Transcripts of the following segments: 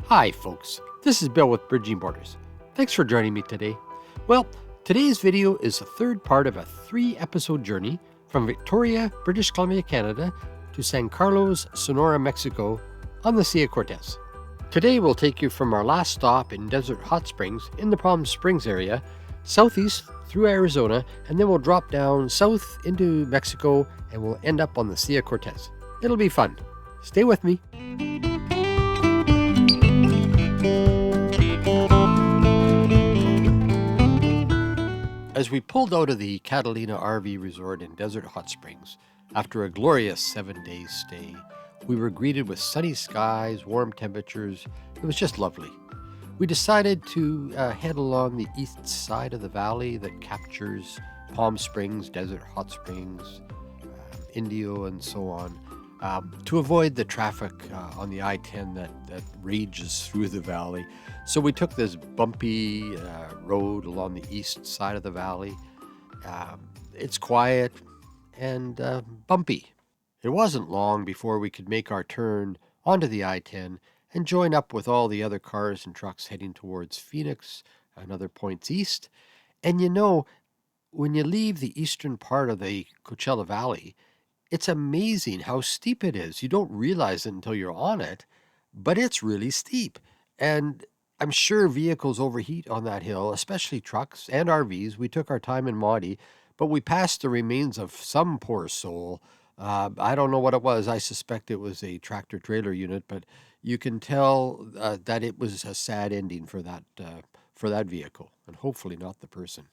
Hi folks, this is Bill with Bridging Borders. Thanks for joining me today. Well, today's video is the third part of a 3-episode journey from Victoria, British Columbia, Canada to San Carlos, Sonora, Mexico on the Sea of Cortez. Today we'll take you from our last stop in Desert Hot Springs in the Palm Springs area, southeast through Arizona, and then we'll drop down south into Mexico and we'll end up on the Sea of Cortez. It'll be fun. Stay with me. As we pulled out of the Catalina RV Resort in Desert Hot Springs, after a glorious 7-day stay, we were greeted with sunny skies, warm temperatures. It was just lovely. We decided to head along the east side of the valley that captures Palm Springs, Desert Hot Springs, Indio, and so on, to avoid the traffic on the I-10 that rages through the valley. So we took this bumpy road along the east side of the valley. It's quiet and bumpy. It wasn't long before we could make our turn onto the I-10 and join up with all the other cars and trucks heading towards Phoenix and other points east. And you know, when you leave the eastern part of the Coachella Valley, it's amazing how steep it is. You don't realize it until you're on it, but it's really steep. And I'm sure vehicles overheat on that hill, especially trucks and RVs. We took our time in Maudie, but we passed the remains of some poor soul. I don't know what it was. I suspect it was a tractor-trailer unit, but you can tell that it was a sad ending for that vehicle, and hopefully not the person.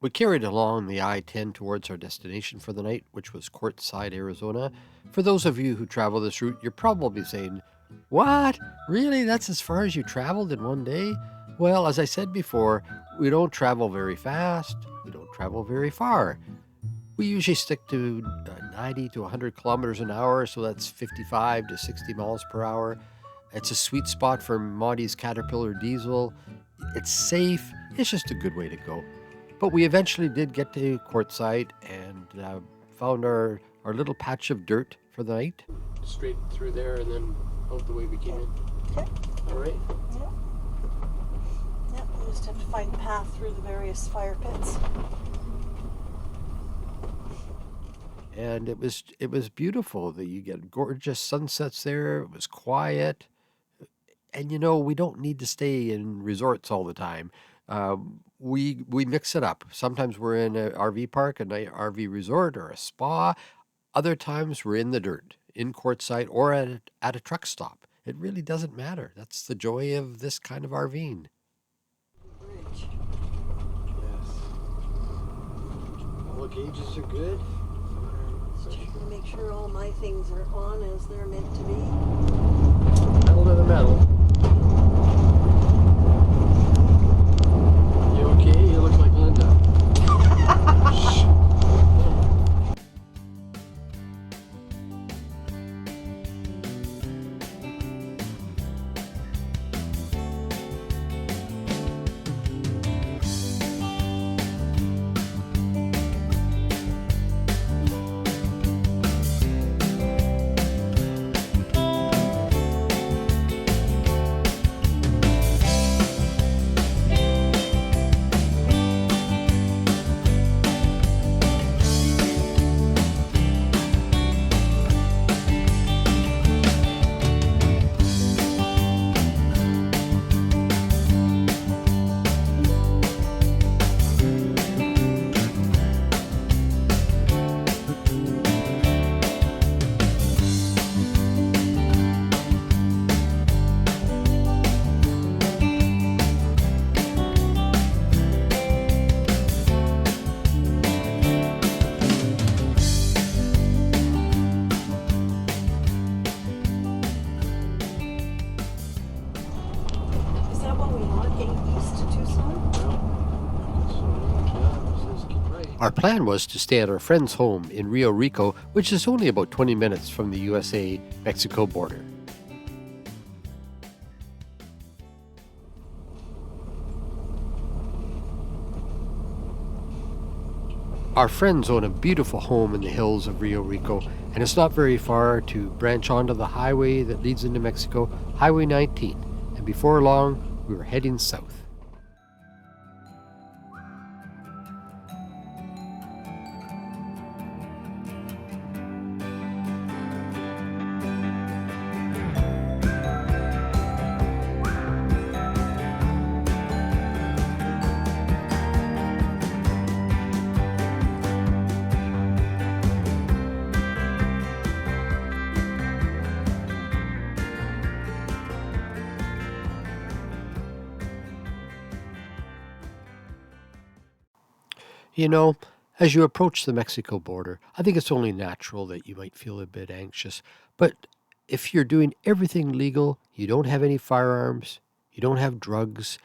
We carried along the I-10 towards our destination for the night, which was Quartzsite, Arizona. For those of you who travel this route, you're probably saying, "What? Really? That's as far as you traveled in one day?" Well, as I said before, we don't travel very fast. We don't travel very far. We usually stick to 90 to 100 kilometers an hour, so that's 55 to 60 miles per hour. It's a sweet spot for Maudie's Caterpillar diesel. It's safe. It's just a good way to go. But we eventually did get to Quartzsite and found our little patch of dirt for the night. Straight through there and then out the way we came in. Okay. All right. Yep, we just have to find the path through the various fire pits. And it was beautiful. You get gorgeous sunsets there. It was quiet. And you know, we don't need to stay in resorts all the time. We mix it up. Sometimes we're in an RV park, a night RV resort, or a spa. Other times we're in the dirt, in Quartzsite, or at a truck stop. It really doesn't matter. That's the joy of this kind of RVing. Bridge. Yes. All the gauges are good. Checking to make sure all my things are on as they're meant to be. Metal to the metal. You okay? You look like Linda. Our plan was to stay at our friend's home in Rio Rico, which is only about 20 minutes from the USA-Mexico border. Our friends own a beautiful home in the hills of Rio Rico, and it's not very far to branch onto the highway that leads into Mexico, Highway 19. and before long, we were heading south. You know, as you approach the Mexico border, I think it's only natural that you might feel a bit anxious. But if you're doing everything legal, you don't have any firearms, you don't have drugs,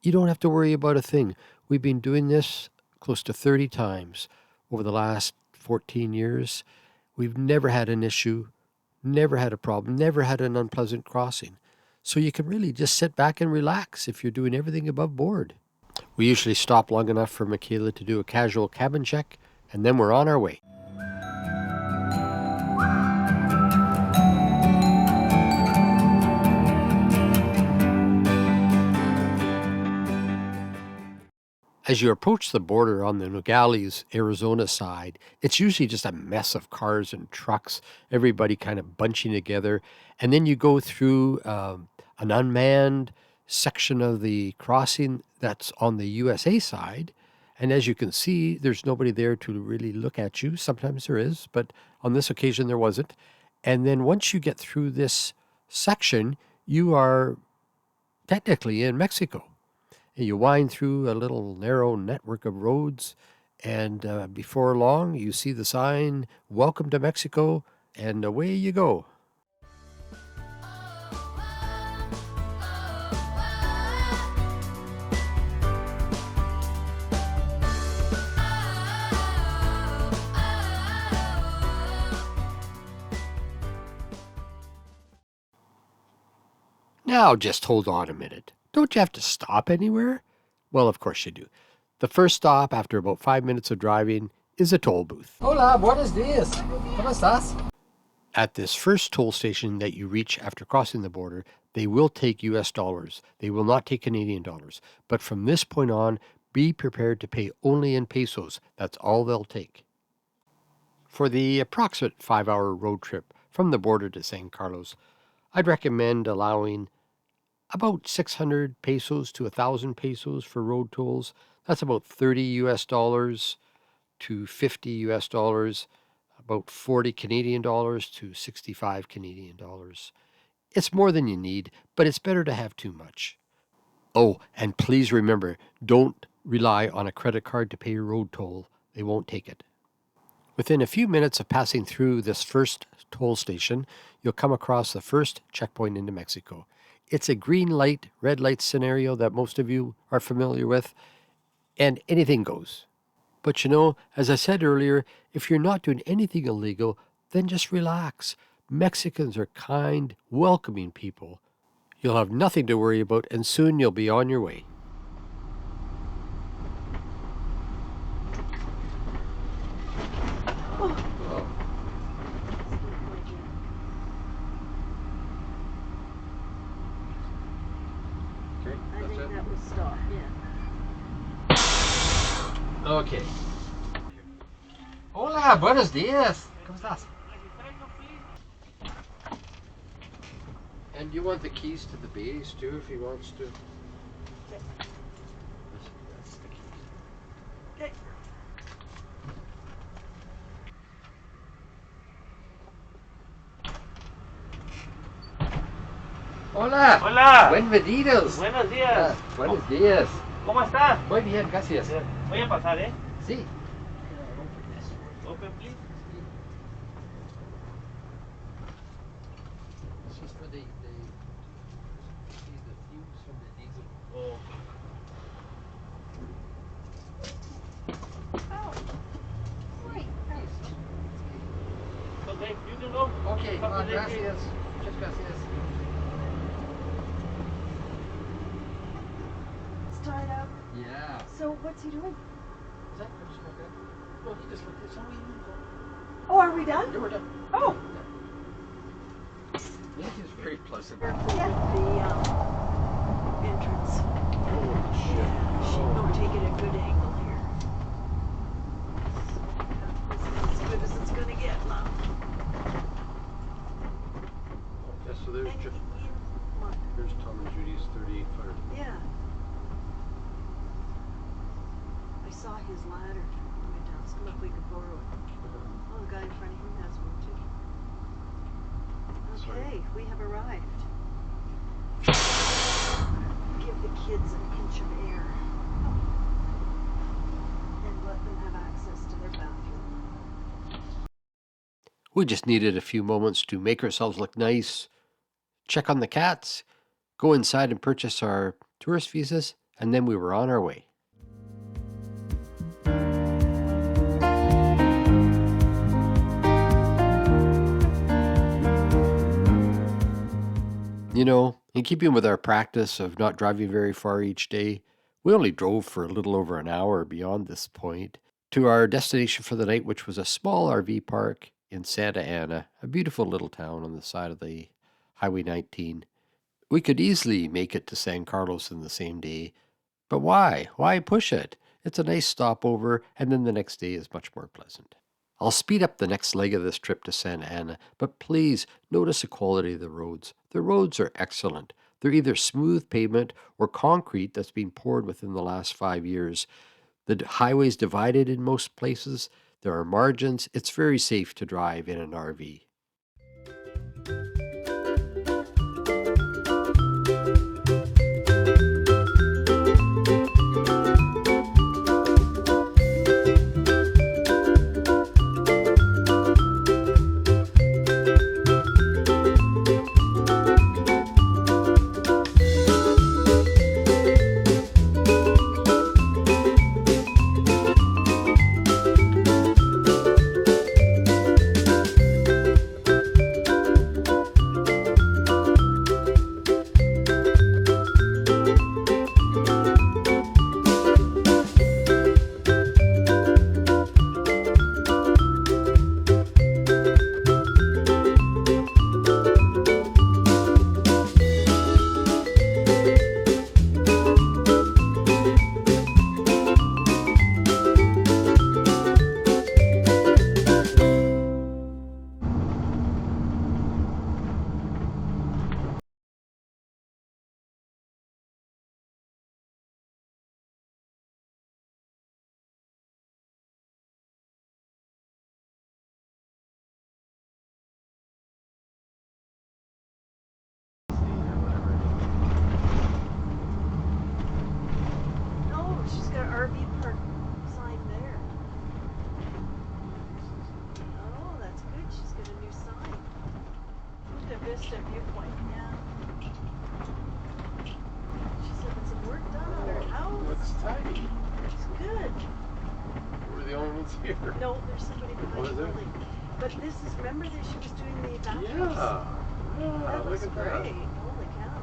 you don't have to worry about a thing. We've been doing this close to 30 times over the last 14 years. We've never had an issue, never had a problem, never had an unpleasant crossing. So you can really just sit back and relax if you're doing everything above board. We usually stop long enough for Michaela to do a casual cabin check, and then we're on our way. As you approach the border on the Nogales, Arizona side, it's usually just a mess of cars and trucks, everybody kind of bunching together. And then you go through an unmanned section of the crossing that's on the USA side. And as you can see, there's nobody there to really look at you. Sometimes there is, but on this occasion there wasn't. And then once you get through this section, you are technically in Mexico. And you wind through a little narrow network of roads, and before long, you see the sign, "Welcome to Mexico," and away you go. Now, just hold on a minute. Don't you have to stop anywhere? Well, of course you do. The first stop, after about 5 minutes of driving, is a toll booth. Hola, buenos días. ¿Cómo estás? At this first toll station that you reach after crossing the border, they will take US dollars. They will not take Canadian dollars. But from this point on, be prepared to pay only in pesos. That's all they'll take. For the approximate 5-hour road trip from the border to San Carlos, I'd recommend allowing about 600 pesos to 1,000 pesos for road tolls. That's about 30 US dollars to 50 US dollars, about 40 Canadian dollars to 65 Canadian dollars. It's more than you need, but it's better to have too much. Oh, and please remember, don't rely on a credit card to pay your road toll. They won't take it. Within a few minutes of passing through this first toll station, you'll come across the first checkpoint into Mexico. It's a green light, red light scenario that most of you are familiar with, and anything goes. But you know, as I said earlier, if you're not doing anything illegal, then just relax. Mexicans are kind, welcoming people. You'll have nothing to worry about, and soon you'll be on your way. I think that was stop, yeah. Okay. Hola, buenos días. ¿Cómo estás? And you want the keys to the base too, if he wants to. That's the keys. Okay. Hola. Hola. Bienvenidos. Buenos días. Buenos días. ¿Cómo está? Muy bien, gracias. Voy a pasar, ¿eh? Sí. Open, please. This is for the fumes from the diesel. Oh. Right. Okay, you can go. Okay, gracias. Muchas gracias. It's tied up. Yeah. So what's he doing? Is that Chris Smoker? No, he just looked at somebody. Oh, are we done? Yeah, we're done. Oh. Yeah, he was very pleasant. Yeah. The Here's Tom and Judy's 38 footer. Yeah. I saw his ladder when we went down, so look, we could borrow it. Oh, the guy in front of him has one too. Okay, we have arrived. Give the kids an inch of air. And let them have access to their bathroom. We just needed a few moments to make ourselves look nice, check on the cats, go inside and purchase our tourist visas, and then we were on our way. You know, in keeping with our practice of not driving very far each day, we only drove for a little over an hour beyond this point to our destination for the night, which was a small RV park in Santa Ana, a beautiful little town on the side of the Highway 19. We could easily make it to San Carlos in the same day, but why? Why push it? It's a nice stopover, and then the next day is much more pleasant. I'll speed up the next leg of this trip to Santa Ana, but please notice the quality of the roads. The roads are excellent. They're either smooth pavement or concrete that's been poured within the last 5 years. The highway's divided in most places. There are margins. It's very safe to drive in an RV. No, she's got an RV park sign there. Oh, that's good. She's got a new sign. The Vista viewpoint, yeah. She said there's some work done on her house. Looks tiny. It's good. We're the only ones here. No, there's somebody behind Oh, the is there? building. But this is, remember that she was doing the bathrooms? Yeah, That look was at great. that. Holy cow.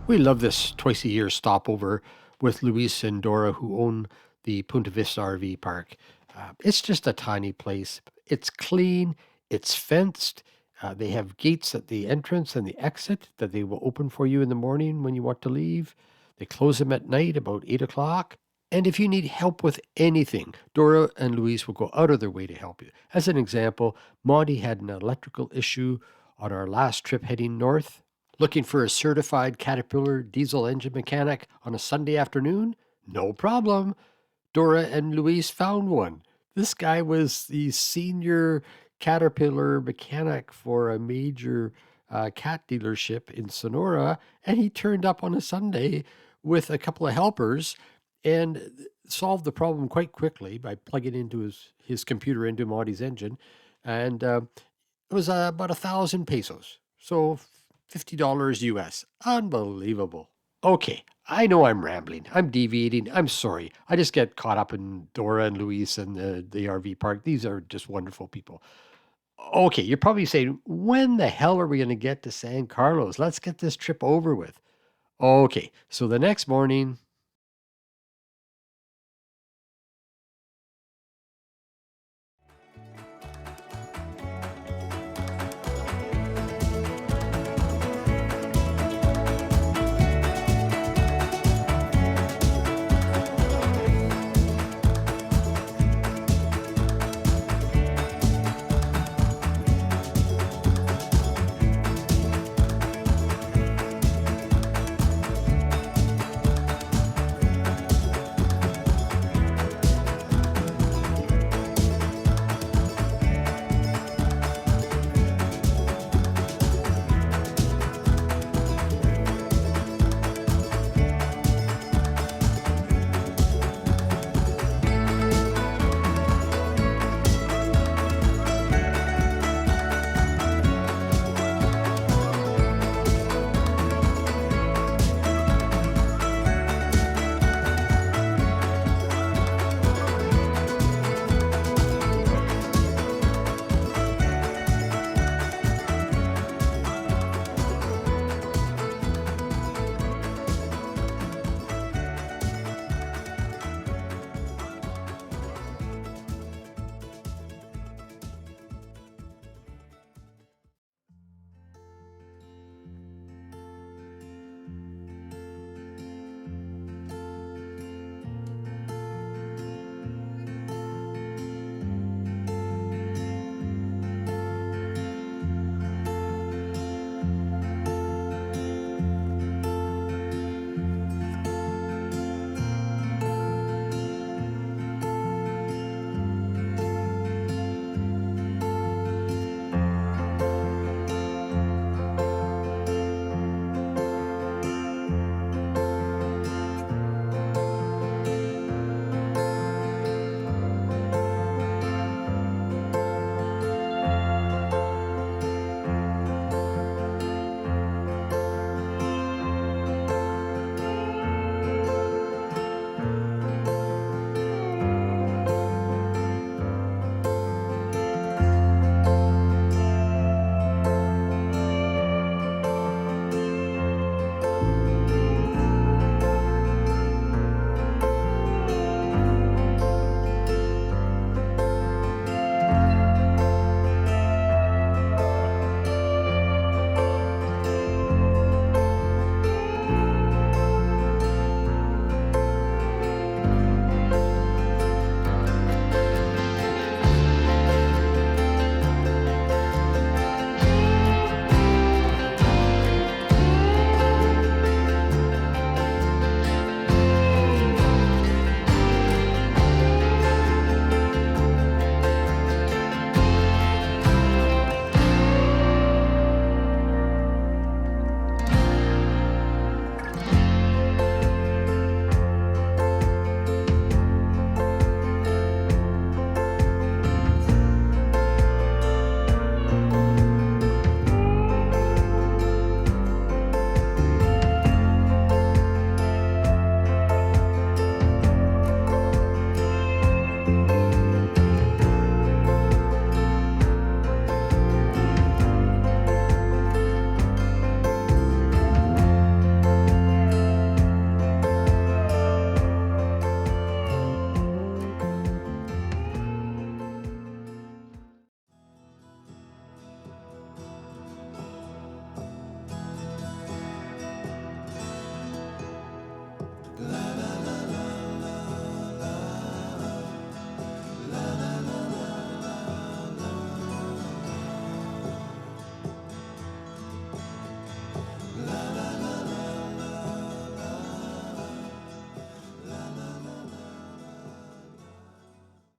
We love this twice a year stopover with Luis and Dora, who own the Punta Vista RV park. It's just a tiny place. It's clean, it's fenced. They have gates at the entrance and the exit that they will open for you in the morning when you want to leave. They close them at night about 8 o'clock. And if you need help with anything, Dora and Luis will go out of their way to help you. As an example, Monty had an electrical issue on our last trip heading north. Looking for a certified Caterpillar diesel engine mechanic on a Sunday afternoon? No problem. Dora and Luis found one. This guy was the senior Caterpillar mechanic for a major cat dealership in Sonora, and he turned up on a Sunday with a couple of helpers and solved the problem quite quickly by plugging into his computer into Monty's engine. And it was about 1,000 pesos. So $50 US. Unbelievable. Okay, I know I'm rambling. I'm deviating. I'm sorry. I just get caught up in Dora and Luis and the RV park. These are just wonderful people. Okay, you're probably saying, when the hell are we going to get to San Carlos? Let's get this trip over with. Okay, so the next morning,